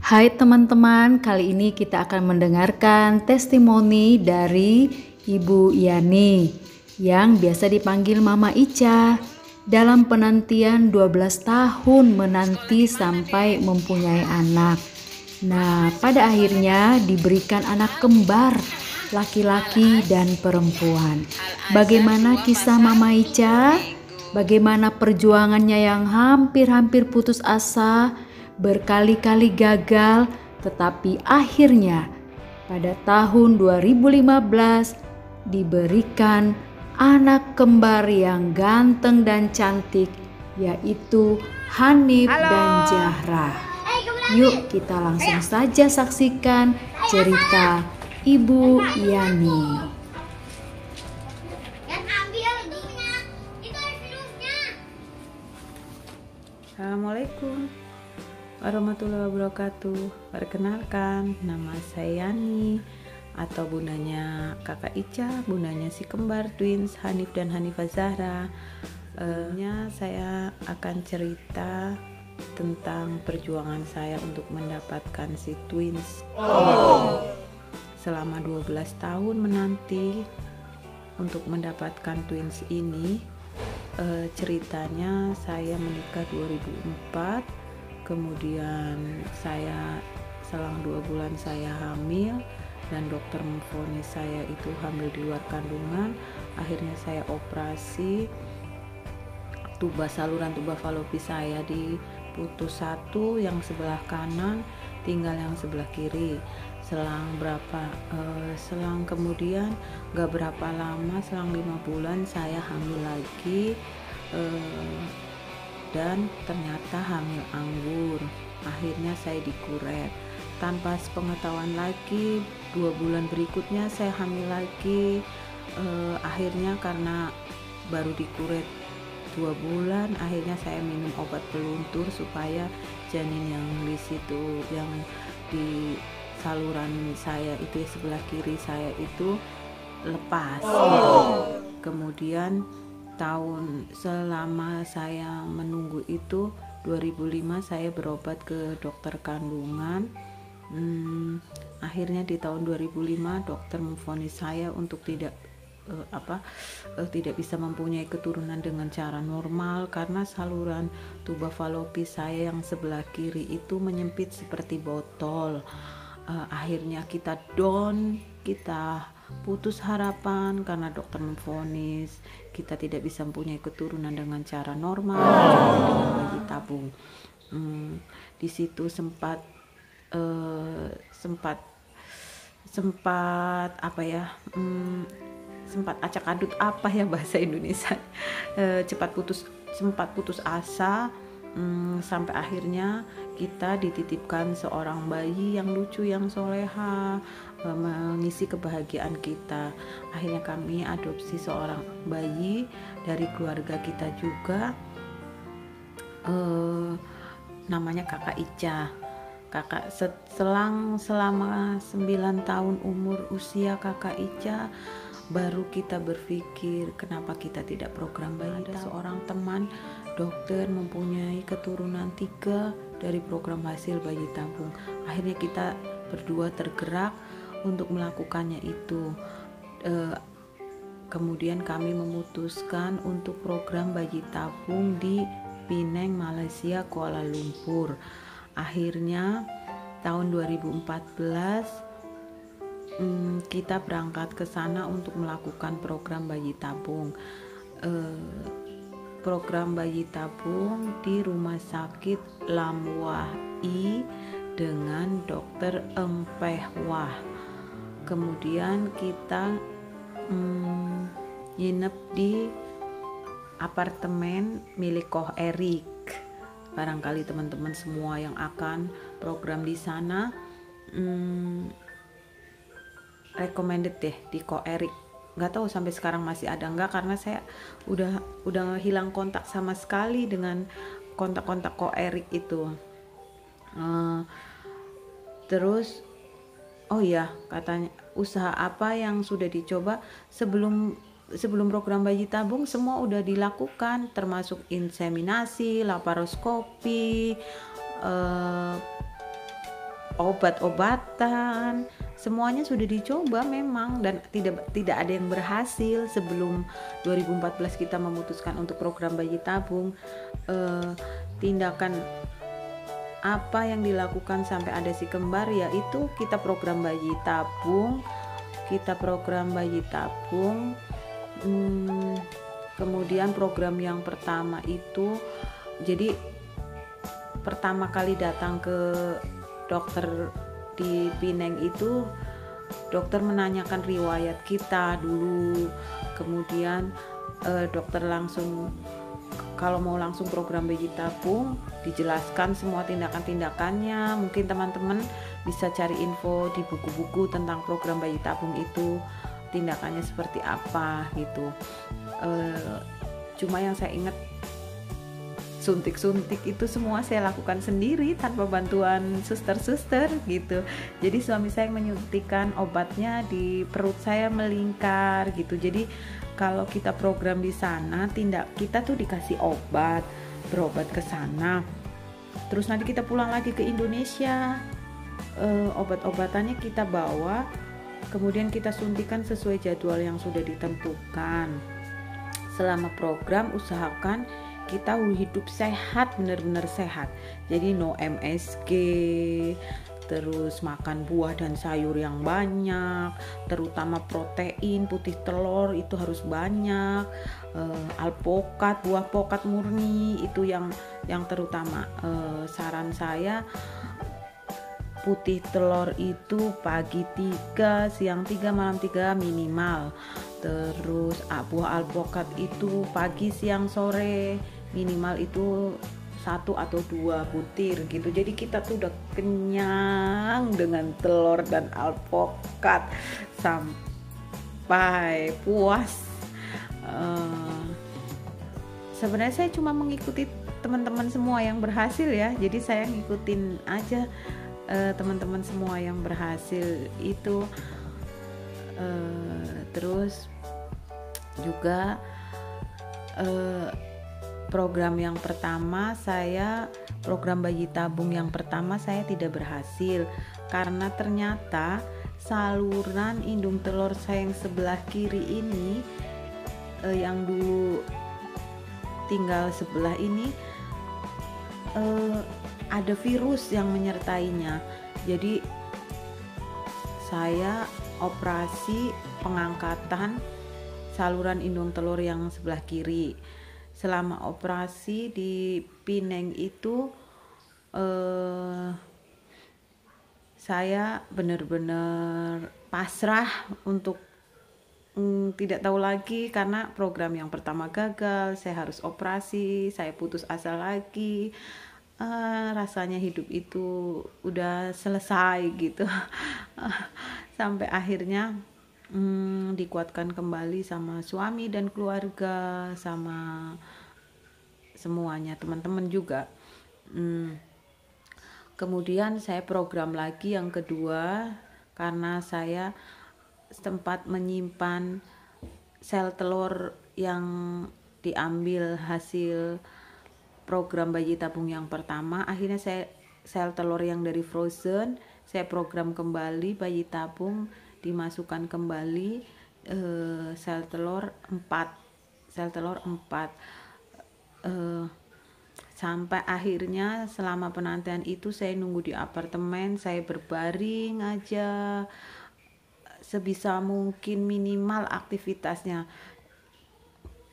Hai teman-teman, kali ini kita akan mendengarkan testimoni dari Ibu Yani yang biasa dipanggil Mama Ica dalam penantian 12 tahun menanti sampai mempunyai anak. Nah, pada akhirnya diberikan anak kembar, laki-laki dan perempuan. Bagaimana kisah Mama Ica? Bagaimana perjuangannya yang hampir-hampir putus asa, berkali-kali gagal, tetapi akhirnya pada tahun 2015 diberikan anak kembar yang ganteng dan cantik, yaitu Hanif dan Zahra. Yuk kita langsung saja saksikan cerita Ibu Yani. Assalamualaikum warahmatullahi wabarakatuh. Perkenalkan, nama saya Yani atau bundanya kakak Ica, bundanya si kembar twins Hanif dan Hanifah Zahra. Saya akan cerita tentang perjuangan saya untuk mendapatkan si twins. Selama 12 tahun menanti untuk mendapatkan twins ini. Ceritanya saya menikah 2004, kemudian saya selang 2 bulan saya hamil dan dokter memvonis saya itu hamil di luar kandungan. Akhirnya saya operasi, saluran tuba falopis saya diputus satu, yang sebelah kanan, tinggal yang sebelah kiri. Selang kemudian gak berapa lama, selang 5 bulan saya hamil lagi, dan ternyata hamil anggur. Akhirnya saya dikuret tanpa sepengetahuan lagi. 2 bulan berikutnya saya hamil lagi. Akhirnya karena baru dikuret 2 bulan, akhirnya saya minum obat peluntur supaya janin yang di situ, yang di saluran saya itu sebelah kiri saya itu lepas. Kemudian selama saya menunggu itu 2005 saya berobat ke dokter kandungan. Akhirnya di tahun 2005 dokter memvonis saya untuk tidak bisa mempunyai keturunan dengan cara normal karena saluran tuba falopis saya yang sebelah kiri itu menyempit seperti botol. Akhirnya kita putus harapan karena dokter memvonis kita tidak bisa mempunyai keturunan dengan cara normal, dengan bayi tabung. Di situ sempat acak adut bahasa Indonesia, sempat putus asa. Sampai akhirnya kita dititipkan seorang bayi yang lucu, yang soleha, mengisi kebahagiaan kita. Akhirnya kami adopsi seorang bayi dari keluarga kita juga, namanya kakak Ica. Selama 9 tahun usia kakak Ica, baru kita berpikir kenapa kita tidak program bayi. Ada seorang teman dokter mempunyai keturunan 3 dari program hasil bayi tabung. Akhirnya kita berdua tergerak untuk melakukannya itu. Kemudian kami memutuskan untuk program bayi tabung di Penang, Malaysia, Kuala Lumpur. Akhirnya tahun 2014 kita berangkat ke sana untuk melakukan program bayi tabung. Program bayi tabung di Rumah Sakit Lamwah I dengan Dokter Empeh Wah. Kemudian kita nginep di apartemen milik Koh Erik. Barangkali teman-teman semua yang akan program di sana recommended deh di Koh Erik. Nggak tahu sampai sekarang masih ada nggak, karena saya udah hilang kontak sama sekali dengan kontak-kontak Koh Erik itu. Terus katanya usaha apa yang sudah dicoba sebelum program bayi tabung, semua udah dilakukan, termasuk inseminasi, laparoskopi, obat-obatan, semuanya sudah dicoba memang, dan tidak ada yang berhasil. Sebelum 2014 kita memutuskan untuk program bayi tabung, tindakan apa yang dilakukan sampai ada si kembar, yaitu kita program bayi tabung. Kemudian program yang pertama itu, jadi pertama kali datang ke dokter di Pineng itu, dokter menanyakan riwayat kita dulu, kemudian dokter langsung, kalau mau langsung program bayi tabung, dijelaskan semua tindakan-tindakannya. Mungkin teman-teman bisa cari info di buku-buku tentang program bayi tabung itu, tindakannya seperti apa gitu. Cuma yang saya ingat, suntik-suntik itu semua saya lakukan sendiri tanpa bantuan suster-suster gitu. Jadi suami saya menyuntikkan obatnya di perut saya, melingkar gitu. Jadi kalau kita program di sana, kita tuh dikasih berobat ke sana. Terus nanti kita pulang lagi ke Indonesia, obat-obatannya kita bawa, kemudian kita suntikan sesuai jadwal yang sudah ditentukan. Selama program usahakan kita hidup sehat, benar-benar sehat. Jadi no MSG, terus makan buah dan sayur yang banyak, terutama protein, putih telur itu harus banyak, alpukat, buah pokat murni itu yang terutama. Saran saya, putih telur itu pagi 3, siang 3, malam 3 minimal. Terus buah alpukat itu pagi, siang, sore minimal itu 1 atau 2 butir gitu. Jadi kita tuh udah kenyang dengan telur dan alpukat sampai puas. Sebenarnya saya cuma mengikuti teman-teman semua yang berhasil ya. Jadi saya ngikutin aja teman-teman semua yang berhasil itu. Terus juga program bayi tabung yang pertama saya tidak berhasil, karena ternyata saluran indung telur saya yang sebelah kiri ini, yang dulu tinggal sebelah ini, ada virus yang menyertainya. Jadi saya operasi pengangkatan saluran indung telur yang sebelah kiri. Selama operasi di Pineng itu, saya benar-benar pasrah untuk tidak tahu lagi, karena program yang pertama gagal, saya harus operasi, saya putus asa lagi. Rasanya hidup itu udah selesai gitu. Sampai akhirnya dikuatkan kembali sama suami dan keluarga, sama semuanya, teman-teman juga. Kemudian saya program lagi yang kedua, karena saya sempat menyimpan sel telur yang diambil hasil program bayi tabung yang pertama. Akhirnya saya sel telur yang dari frozen saya program kembali, bayi tabung dimasukkan kembali, sel telur 4 sampai akhirnya selama penantian itu saya nunggu di apartemen, saya berbaring aja sebisa mungkin, minimal aktivitasnya.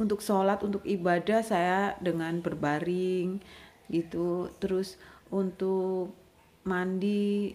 Untuk sholat, untuk ibadah saya dengan berbaring gitu. Terus untuk mandi,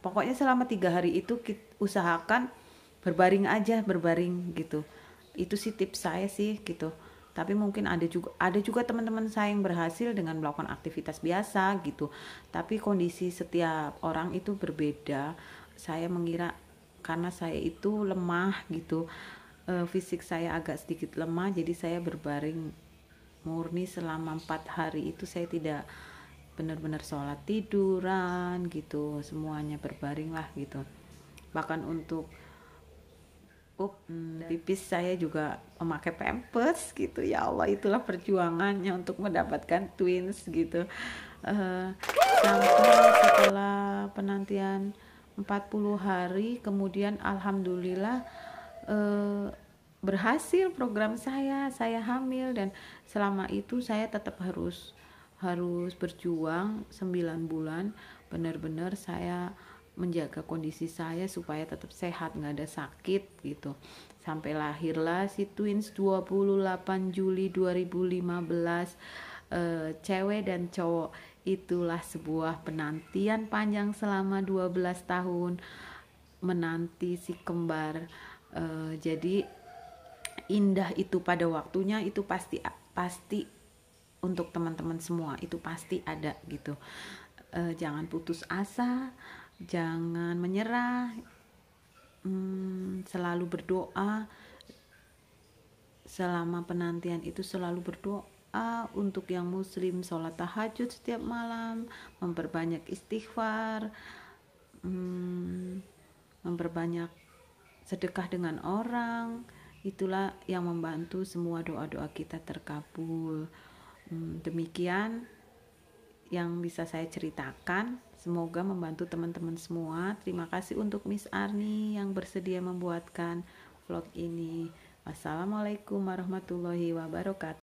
pokoknya selama 3 hari itu usahakan berbaring gitu. Itu sih tips saya sih gitu. Tapi mungkin ada juga teman-teman saya yang berhasil dengan melakukan aktivitas biasa gitu. Tapi kondisi setiap orang itu berbeda. Saya mengira karena saya itu lemah gitu, fisik saya agak sedikit lemah, jadi saya berbaring murni selama 4 hari itu. Saya tidak benar-benar sholat, tiduran gitu, semuanya berbaring lah gitu. Bahkan untuk pipis saya juga memakai pampers gitu. Ya Allah, itulah perjuangannya untuk mendapatkan twins gitu. Sampai setelah penantian 40 hari, kemudian alhamdulillah berhasil program saya hamil, dan selama itu saya tetap harus berjuang 9 bulan, benar-benar saya menjaga kondisi saya supaya tetap sehat, nggak ada sakit gitu. Sampai lahirlah si twins 28 Juli 2015, cewek dan cowok. Itulah sebuah penantian panjang selama 12 tahun menanti si kembar. Jadi indah itu pada waktunya, itu pasti untuk teman-teman semua, itu pasti ada gitu. Jangan putus asa, jangan menyerah, selalu berdoa selama penantian itu, selalu berdoa untuk yang muslim, sholat tahajud setiap malam, memperbanyak istighfar, memperbanyak sedekah dengan orang. Itulah yang membantu semua doa-doa kita terkabul. Demikian yang bisa saya ceritakan, semoga membantu teman-teman semua. Terima kasih untuk Miss Arni yang bersedia membuatkan vlog ini. Wassalamualaikum warahmatullahi wabarakatuh.